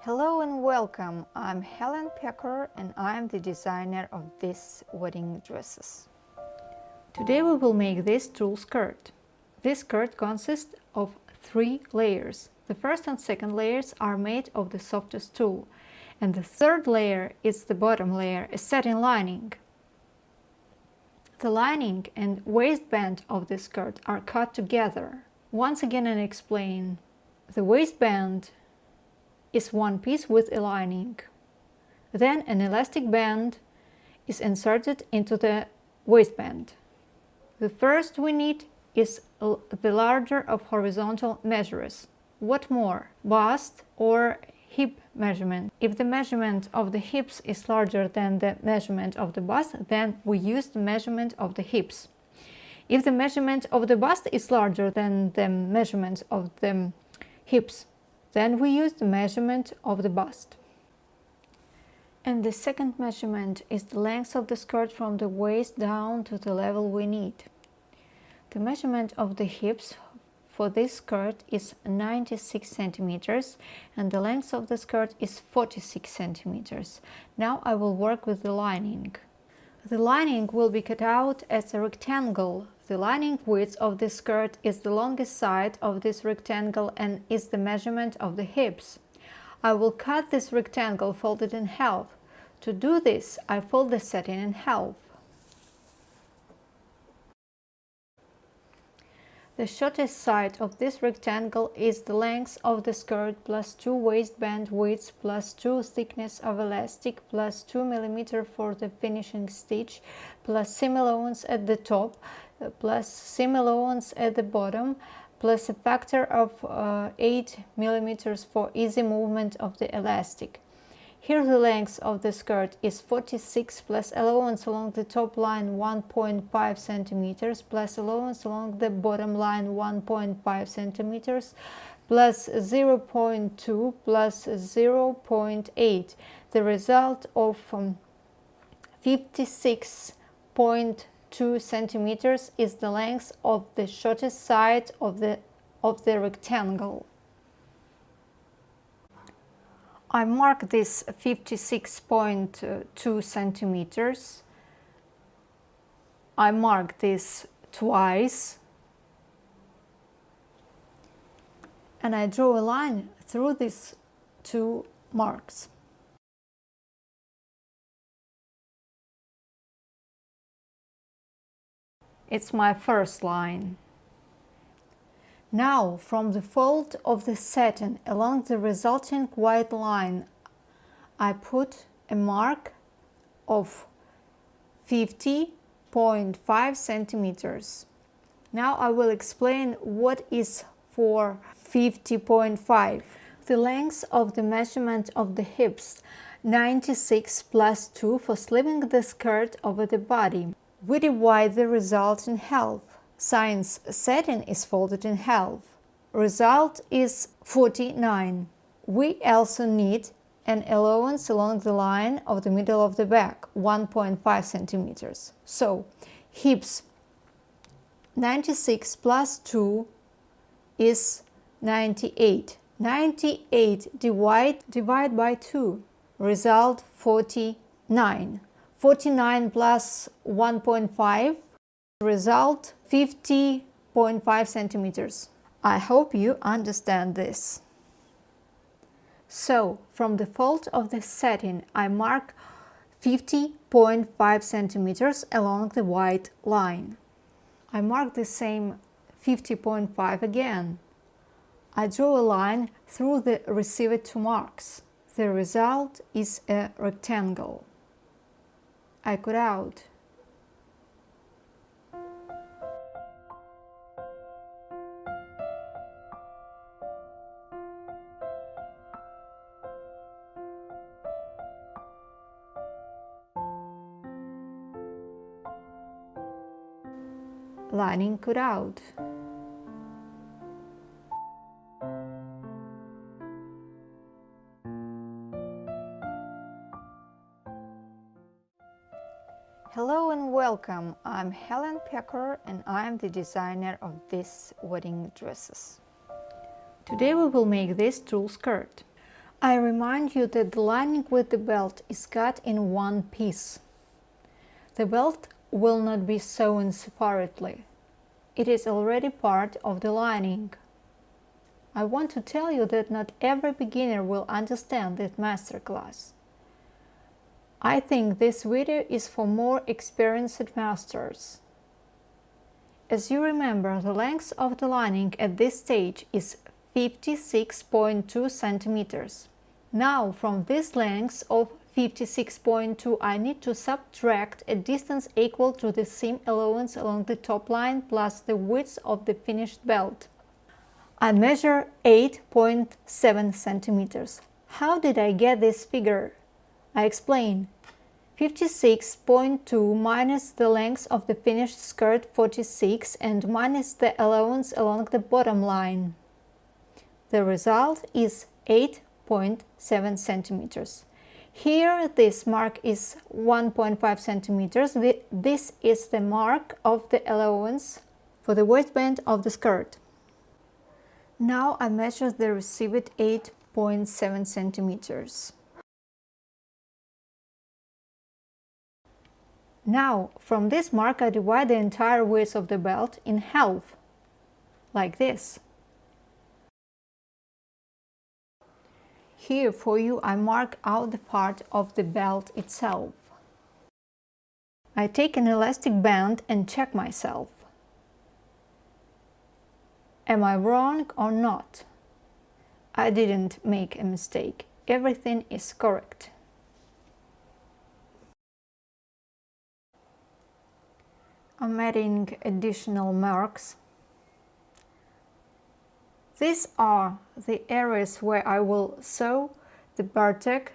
Hello and welcome. I'm Helen Pecker and I'm the designer of these wedding dresses. Today we will make this tulle skirt. This skirt consists of 3 layers. The first and second layers are made of the softest tulle, and the third layer is the bottom layer, a satin lining. The lining and waistband of the skirt are cut together. Once again I explain. The waistband is one piece with a lining. Then an elastic band is inserted into the waistband. The first we need is the larger of horizontal measures. What more? Bust or hip measurement. If the measurement of the hips is larger than the measurement of the bust, then we use the measurement of the hips. If the measurement of the bust is larger than the measurement of the hips, then we use the measurement of the bust. And the second measurement is the length of the skirt from the waist down to the level we need. The measurement of the hips for this skirt is 96 centimeters and the length of the skirt is 46 centimeters. Now I will work with the lining. The lining will be cut out as a rectangle. The lining width of the skirt is the longest side of this rectangle and is the measurement of the hips. I will cut this rectangle folded in half. To do this, I fold the satin in half. The shortest side of this rectangle is the length of the skirt plus 2 waistband widths plus 2 thickness of elastic plus 2 mm for the finishing stitch plus seam allowance at the top plus seam allowance at the bottom plus a factor of 8 mm for easy movement of the elastic. Here the length of the skirt is 46 plus allowance along the top line 1.5 centimeters plus allowance along the bottom line 1.5 centimeters plus 0.2 plus 0.8. The result of 56.2 centimeters is the length of the shortest side of the rectangle. I mark this 56.2 centimeters. I mark this twice and I draw a line through these 2 marks. It's my first line. Now, from the fold of the satin along the resulting white line, I put a mark of 50.5 centimeters. Now I will explain what is for 50.5. The length of the measurement of the hips, 96 plus 2 for sleeving the skirt over the body. We divide the result in half. Since satin is folded in half, result is 49. We also need an allowance along the line of the middle of the back, 1.5 centimeters. So, hips 96 plus 2 is 98. 98 divide by 2, result 49. 49 plus 1.5, result 50.5 centimeters. I hope you understand this. So, from the fold of the satin, I mark 50.5 centimeters along the white line. I mark the same 50.5 again. I draw a line through the received 2 marks. The result is a rectangle. I cut out. Lining cut out. Hello and welcome. I'm Helen Pecker and I'm the designer of these wedding dresses. Today we will make this tulle skirt. I remind you that the lining with the belt is cut in one piece. The belt will not be sewn separately. It is already part of the lining. I want to tell you that not every beginner will understand that masterclass. I think this video is for more experienced masters. As you remember, the length of the lining at this stage is 56.2 centimeters. Now, from this length of 56.2, I need to subtract a distance equal to the seam allowance along the top line plus the width of the finished belt. I measure 8.7 centimeters. How did I get this figure? I explain. 56.2 minus the length of the finished skirt 46 and minus the allowance along the bottom line. The result is 8.7 centimeters. Here this mark is 1.5 centimeters. This is the mark of the allowance for the waistband of the skirt. Now I measure the received 8.7 centimeters. Now, from this mark I divide the entire width of the belt in half, like this. Here for you I mark out the part of the belt itself. I take an elastic band and check myself. Am I wrong or not? I didn't make a mistake. Everything is correct. I'm adding additional marks. These are the areas where I will sew the bartek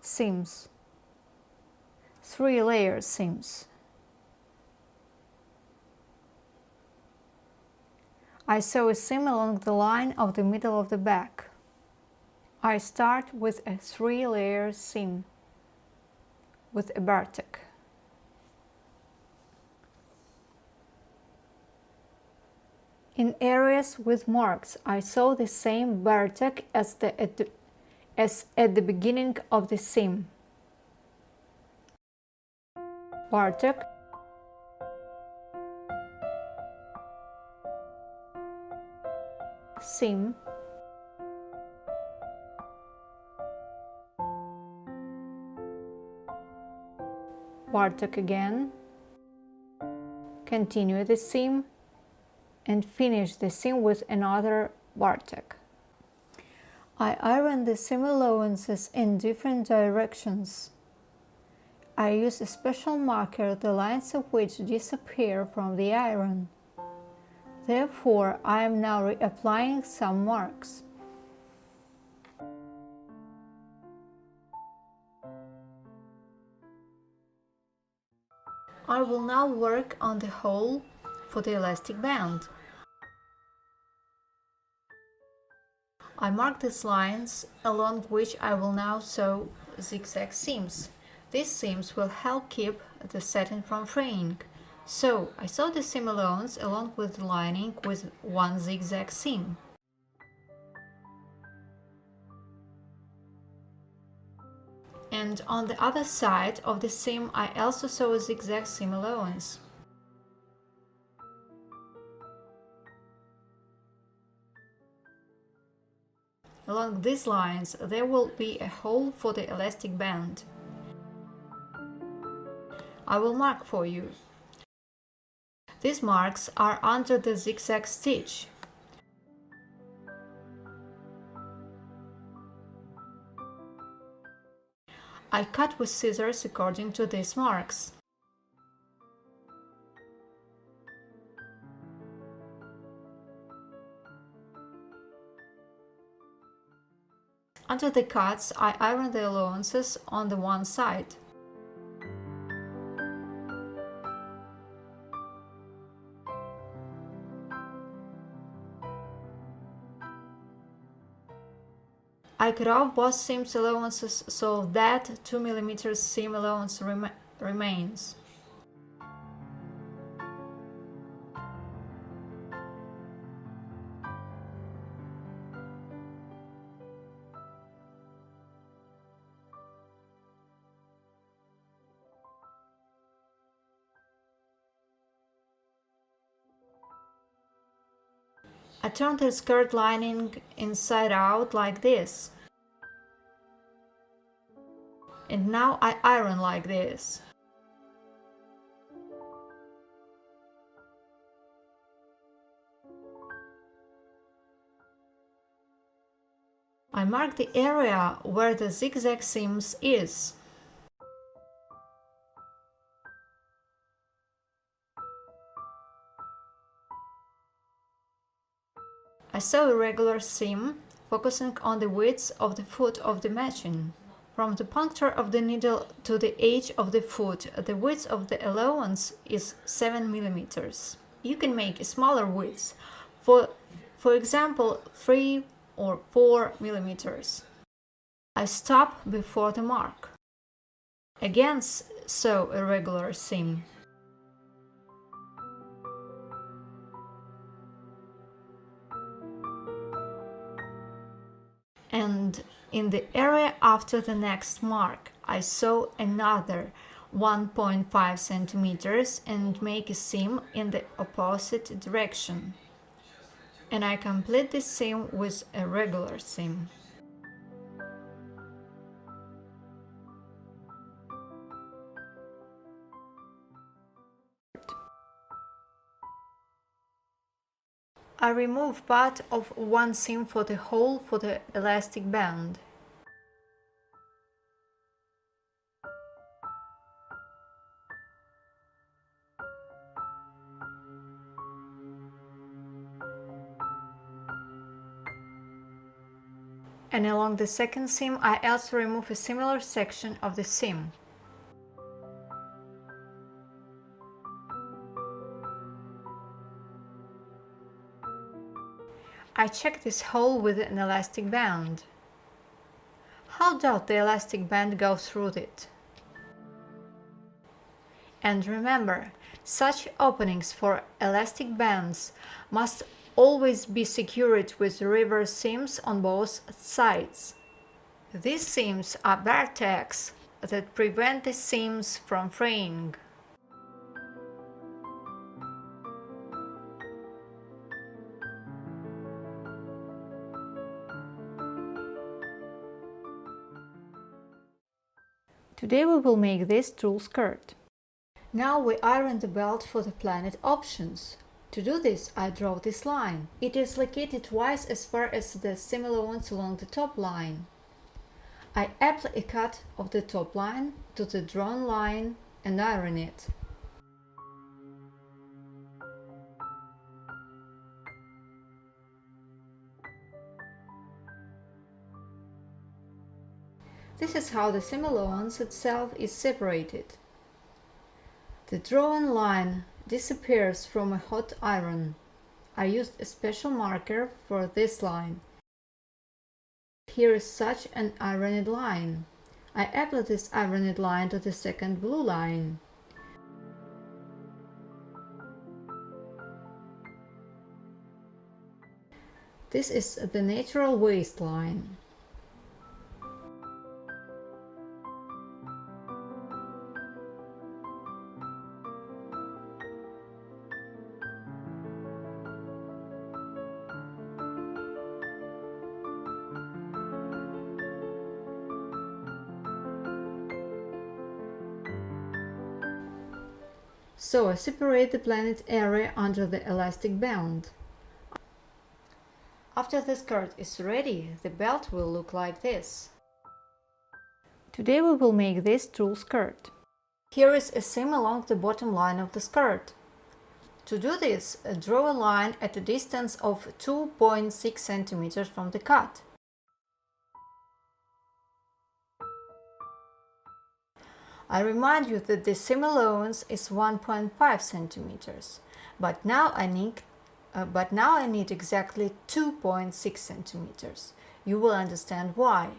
seams, 3-layer seams. I sew a seam along the line of the middle of the back. I start with a 3-layer seam with a bartek. In areas with marks, I sew the same bartek as at the beginning of the seam. Bartek, seam, bartek again, continue the seam, and finish the seam with another bartek. I iron the seam allowances in different directions. I use a special marker, the lines of which disappear from the iron. Therefore, I am now reapplying some marks. I will now work on the hole for the elastic band. I mark these lines along which I will now sew zigzag seams. These seams will help keep the satin from fraying. So I sew the seam allowance along with the lining with one zigzag seam. And on the other side of the seam I also sew a zigzag seam allowance. Along these lines there will be a hole for the elastic band. I will mark for you. These marks are under the zigzag stitch. I cut with scissors according to these marks. Under the cuts, I iron the allowances on the one side. I cut off both seam allowances so that 2 mm seam allowance remains. I turn the skirt lining inside out like this. And now I iron like this. I mark the area where the zigzag seams is. I sew a regular seam, focusing on the width of the foot of the machine. From the puncture of the needle to the edge of the foot, the width of the allowance is 7 mm. You can make a smaller width, for example 3 or 4 mm. I stop before the mark. Again sew a regular seam. And in the area after the next mark, I sew another 1.5 centimeters and make a seam in the opposite direction. And I complete this seam with a regular seam. I remove part of one seam for the hole for the elastic band. And along the second seam I also remove a similar section of the seam. I check this hole with an elastic band. How does the elastic band go through it? And remember, such openings for elastic bands must always be secured with reverse seams on both sides. These seams are bare tacks that prevent the seams from fraying. Today we will make this tulle skirt. Now we iron the belt for the planned options. To do this, I draw this line. It is located twice as far as the seam allowance along the top line. I apply a cut of the top line to the drawn line and iron it. This is how the seam allowance itself is separated. The drawn line disappears from a hot iron. I used a special marker for this line. Here is such an ironed line. I apply this ironed line to the second blue line. This is the natural waistline. So I separate the planned area under the elastic band. After the skirt is ready, the belt will look like this. Today we will make this tulle skirt. Here is a seam along the bottom line of the skirt. To do this, draw a line at a distance of 2.6 cm from the cut. I remind you that the seam allowance is 1.5 cm, but now I need exactly 2.6 cm. You will understand why.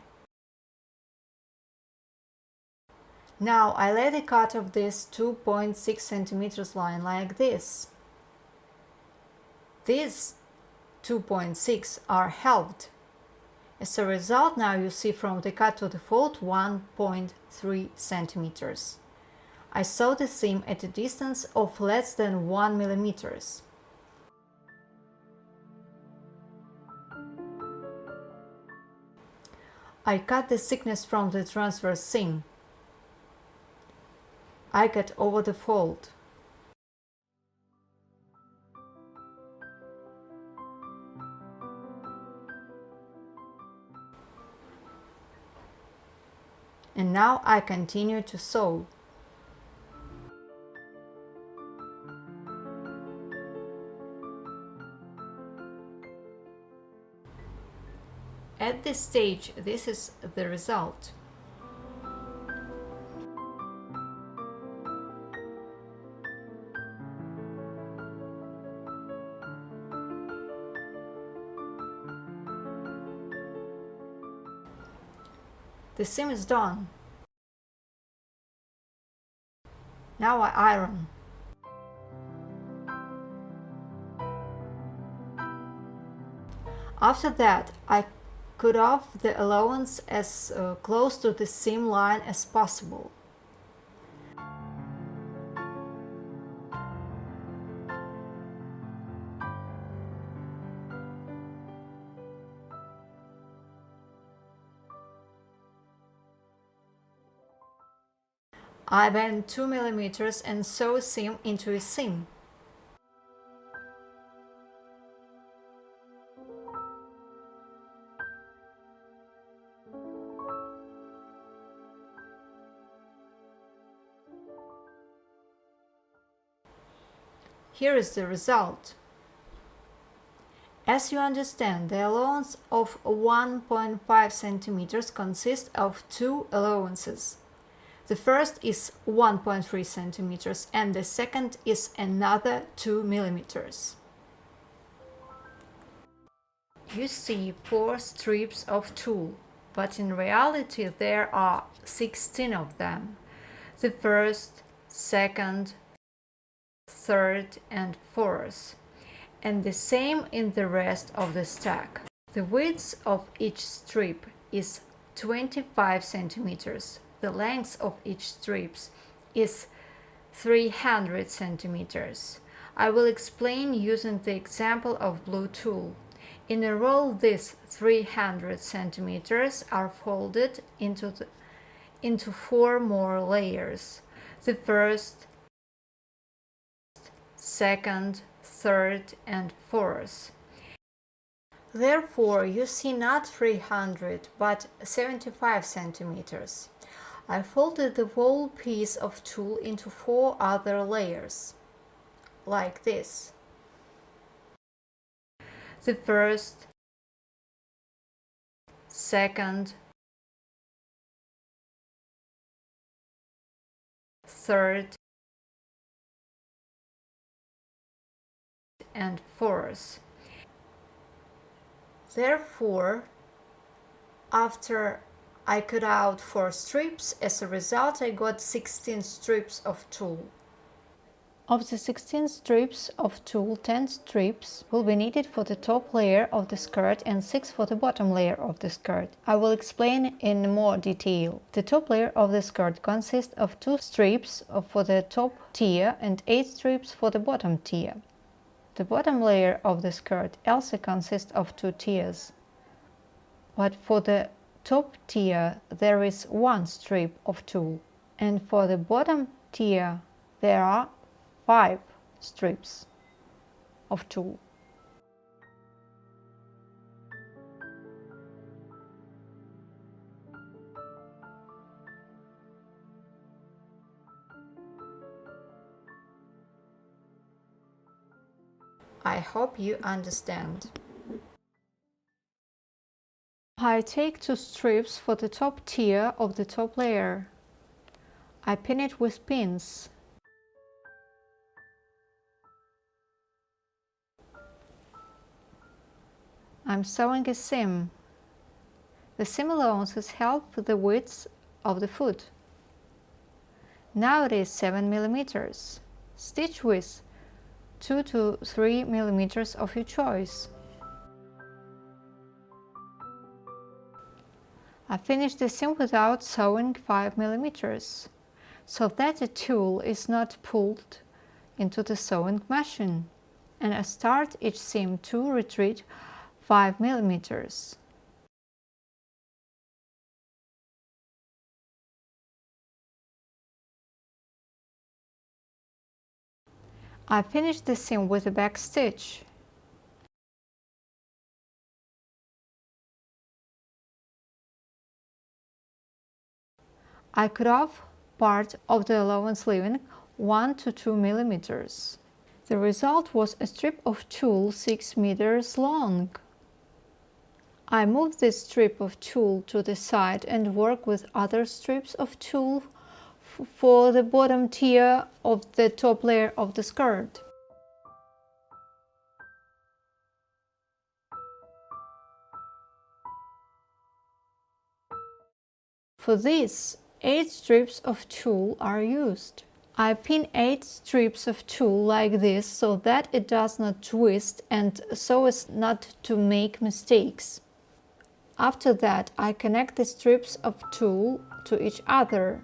Now I lay the cut of this 2.6 cm line like this. These 2.6 are halved. As a result, now you see from the cut to the fold 1.3 centimeters. I sew the seam at a distance of less than 1 mm. I cut the thickness from the transverse seam. I cut over the fold. And now I continue to sew. At this stage, this is the result. The seam is done. Now I iron. After that, I cut off the allowance as close to the seam line as possible. I bend 2 mm and sew a seam into a seam. Here is the result. As you understand, the allowance of 1.5 cm consists of two allowances. The first is 1.3 cm and the second is another 2 mm. You see 4 strips of tulle, but in reality there are 16 of them. The first, second, third and fourth, and the same in the rest of the stack. The width of each strip is 25 centimeters. The length of each strip is 300 centimeters. I will explain using the example of blue tulle. In a roll, these 300 centimeters are folded into 4 more layers. The first, second, third and fourth. Therefore, you see not 300 but 75 centimeters. I folded the whole piece of tulle into 4 other layers, like this. The first, second, third and fourth. Therefore, after I cut out 4 strips, as a result I got 16 strips of tulle. Of the 16 strips of tulle, 10 strips will be needed for the top layer of the skirt and 6 for the bottom layer of the skirt. I will explain in more detail. The top layer of the skirt consists of 2 strips for the top tier and 8 strips for the bottom tier. The bottom layer of the skirt also consists of 2 tiers, but for the top tier there is 1 strip of tulle, and for the bottom tier there are 5 strips of tulle. I hope you understand. I take 2 strips for the top tier of the top layer. I pin it with pins. I'm sewing a seam. The seam allowances help the width of the foot. Now it is 7 mm. Stitch with 2 to 3 mm of your choice. I finished the seam without sewing 5 mm, so that the tulle is not pulled into the sewing machine, and I start each seam to retreat 5 mm. I finished the seam with a back stitch. I cut off part of the allowance leaving 1 to 2 millimeters. The result was a strip of tulle 6 meters long. I moved this strip of tulle to the side and work with other strips of tulle for the bottom tier of the top layer of the skirt. For this, 8 strips of tulle are used. I pin 8 strips of tulle like this so that it does not twist and so as not to make mistakes. After that, I connect the strips of tulle to each other.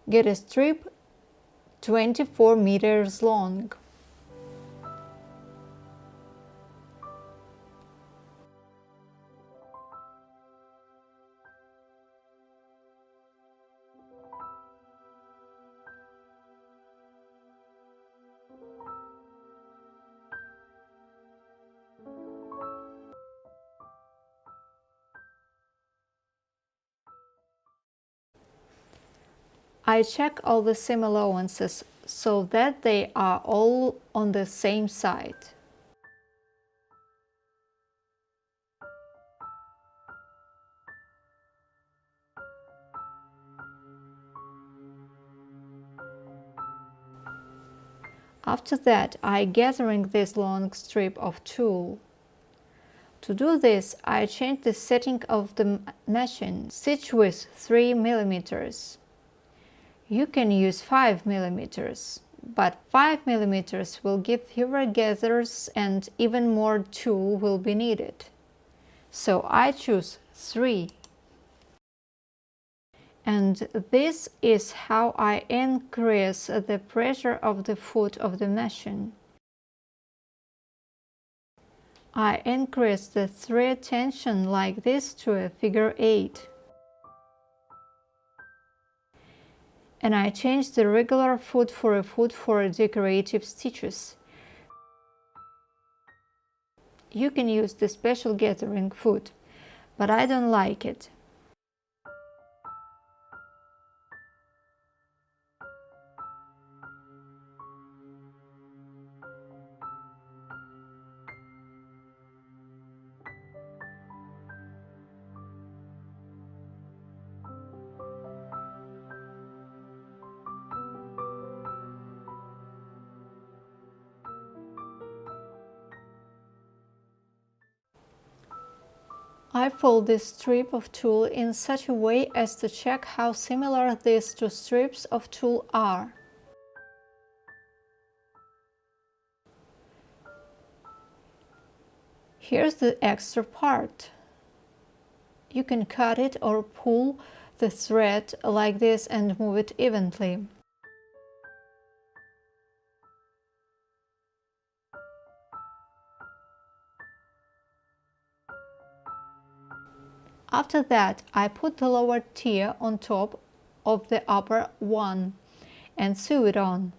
Get a strip 24 meters long. I check all the seam allowances so that they are all on the same side. After that, I gathering this long strip of tulle. To do this, I change the setting of the machine, stitch with 3 millimeters. You can use 5 millimeters, but 5 millimeters will give fewer gathers and even more tulle will be needed. So I choose 3. And this is how I increase the pressure of the foot of the machine. I increase the thread tension like this to a figure 8. And I change the regular foot for decorative stitches. You can use the special gathering foot, but I don't like it. I fold this strip of tulle in such a way as to check how similar these two strips of tulle are. Here's the extra part. You can cut it or pull the thread like this and move it evenly. After that, I put the lower tier on top of the upper one and sew it on.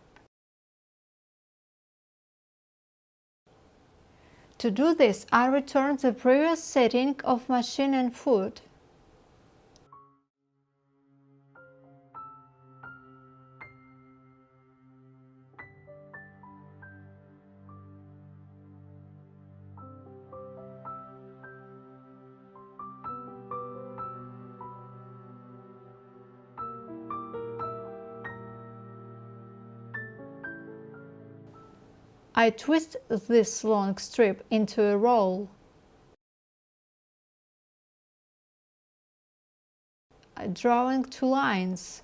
To do this, I return the previous setting of machine and foot. I twist this long strip into a roll. Drawing 2 lines.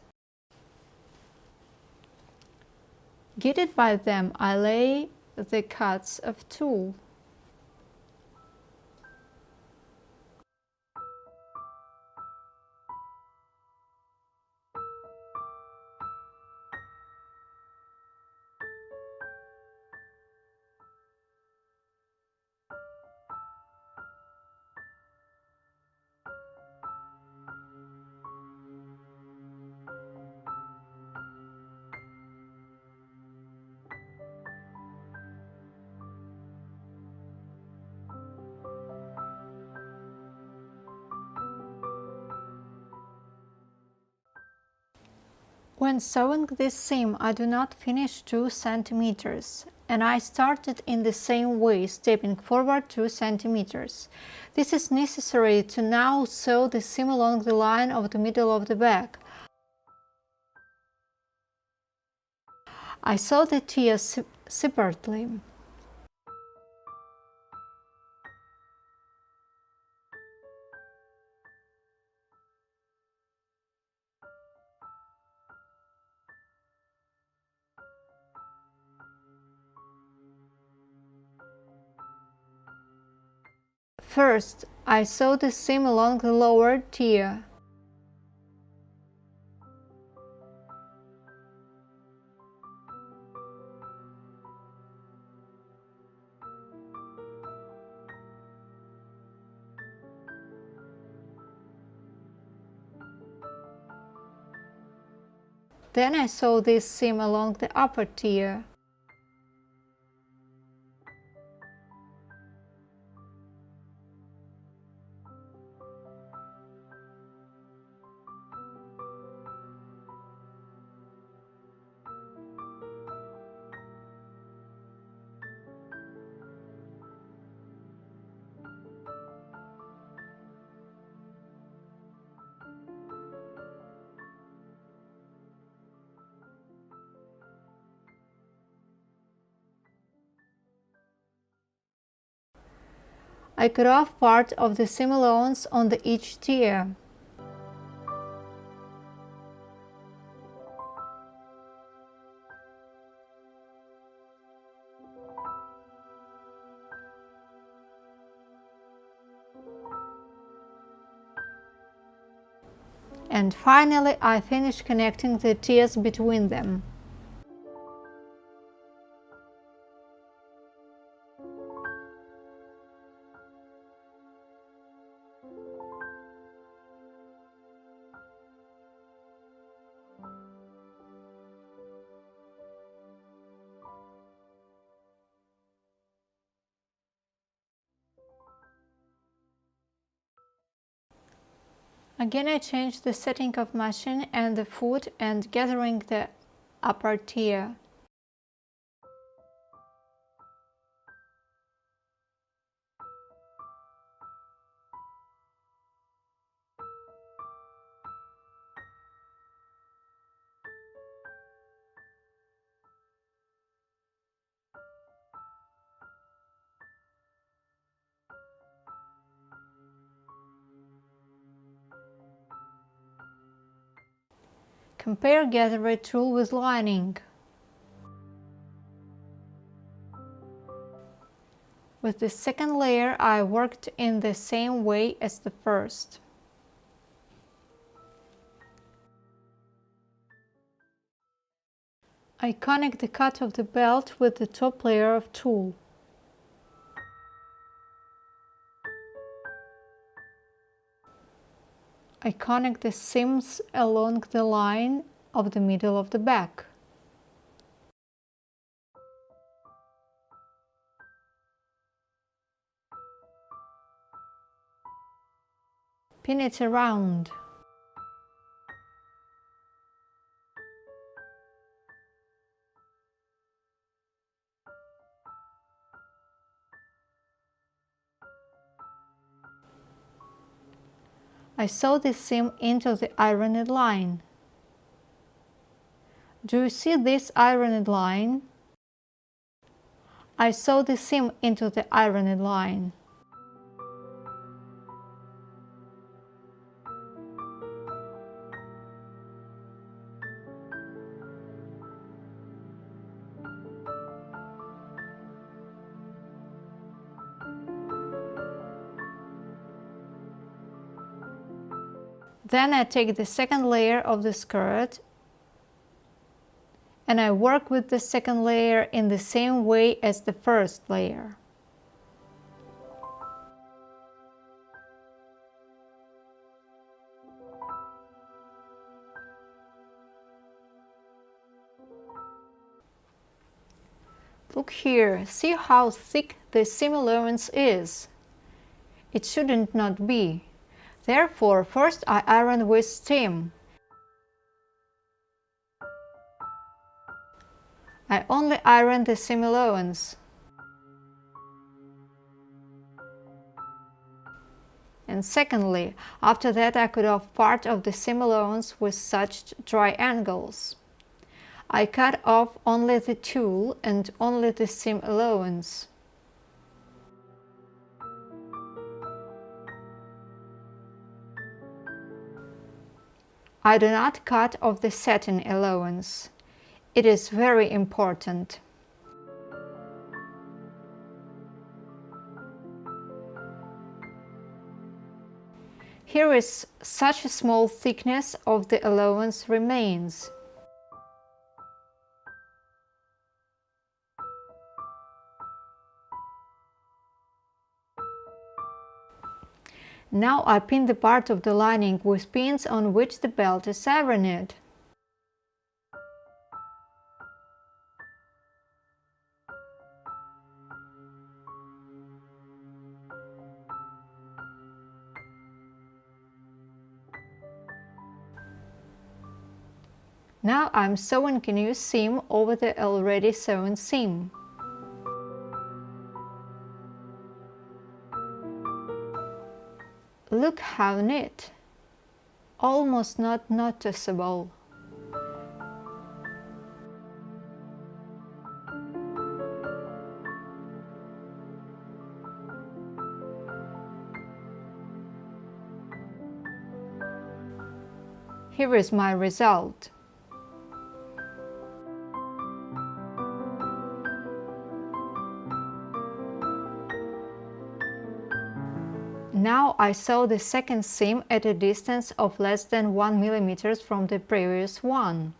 Guided by them, I lay the cuts of tulle. When sewing this seam, I do not finish 2 centimeters, and I started in the same way, stepping forward 2 centimeters. This is necessary to now sew the seam along the line of the middle of the back. I sew the tiers separately. First, I sew the seam along the lower tier. Then I sew this seam along the upper tier. I cut off part of the seam allowance on each tier. And finally, I finish connecting the tiers between them. Again, I change the setting of machine and the foot and gathering the upper tier. Compare gathered tulle with lining. With the second layer, I worked in the same way as the first. I connect the cut of the belt with the top layer of tulle. I connect the seams along the line of the middle of the back. Pin it around. I sew this seam into the ironed line. Do you see this ironed line? I sew the seam into the ironing line. Then I take the second layer of the skirt and I work with the second layer in the same way as the first layer. Look here, see how thick the seam allowance is. It shouldn't not be. Therefore, first I iron with steam. I only iron the seam allowance. And secondly, after that I cut off part of the seam allowance with such triangles. I cut off only the tulle and only the seam allowance. I do not cut off the satin allowance. It is very important. Here is such a small thickness of the allowance remains. Now I pin the part of the lining with pins on which the belt is ironed. Now I'm sewing a new seam over the already sewn seam. Look how neat! Almost not noticeable. Here is my result. Now I sew the second seam at a distance of less than 1 mm from the previous one.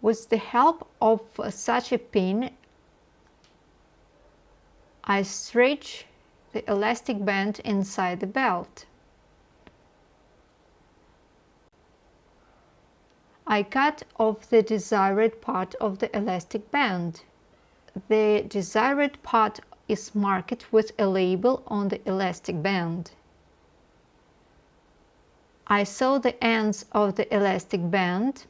With the help of such a pin, I stretch the elastic band inside the belt. I cut off the desired part of the elastic band. The desired part is marked with a label on the elastic band. I sew the ends of the elastic band.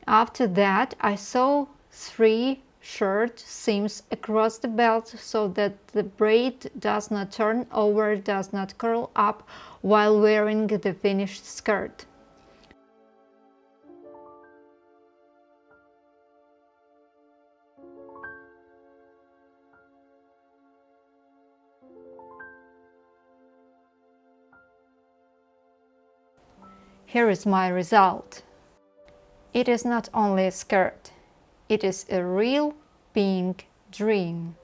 After that, I sew 3 short seams across the belt so that the braid does not turn over, does not curl up while wearing the finished skirt. Here is my result. It is not only a skirt, it is a real pink dream.